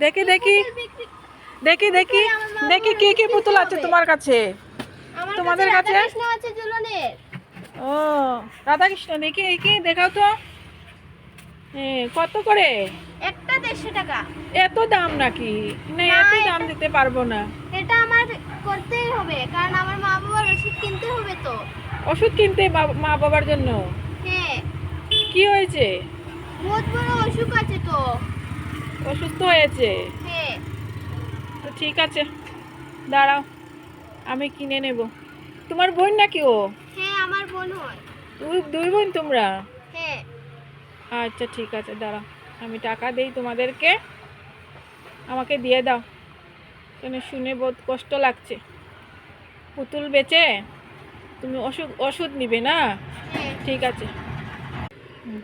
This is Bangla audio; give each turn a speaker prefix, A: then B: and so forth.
A: দেখি দেখি দেখি দেখি দেখি কি কি পুতুল আছে তোমার কাছে? তোমাদের কাছে
B: আছে ঝুলনের।
A: ও রাধাকৃষ্ণ, দেখি দেখি দেখাও তো। কত করে?
B: একটা 150 টাকা।
A: এত দাম নাকি? না, এত দাম দিতে পারবো না।
B: এটা আমার করতেই হবে, কারণ আমার মা বাবার ওষুধ কিনতে হবে তো।
A: ওষুধ কিনতে মা বাবার জন্য?
B: হ্যাঁ।
A: কি হয়েছে?
B: বহুত বড় অসুখ আছে তো।
A: অসুস্থ হয়েছে?
B: হ্যাঁ।
A: তো ঠিক আছে, দাঁড়াও, আমি কিনে নেব। তোমার বোন নাকি ও?
B: হ্যাঁ, আমার বোন হয়।
A: দুই বোন তোমরা?
B: হ্যাঁ।
A: আচ্ছা ঠিক আছে, দাঁড়াও, আমি টাকা দেই তোমাদেরকে, আমাকে দিয়ে দাও। কেন শুনে বহুত কষ্ট লাগছে। পুতুল বেচে তুমি ওষুধ নিবে না?
B: হ্যাঁ।
A: ঠিক আছে। হুম।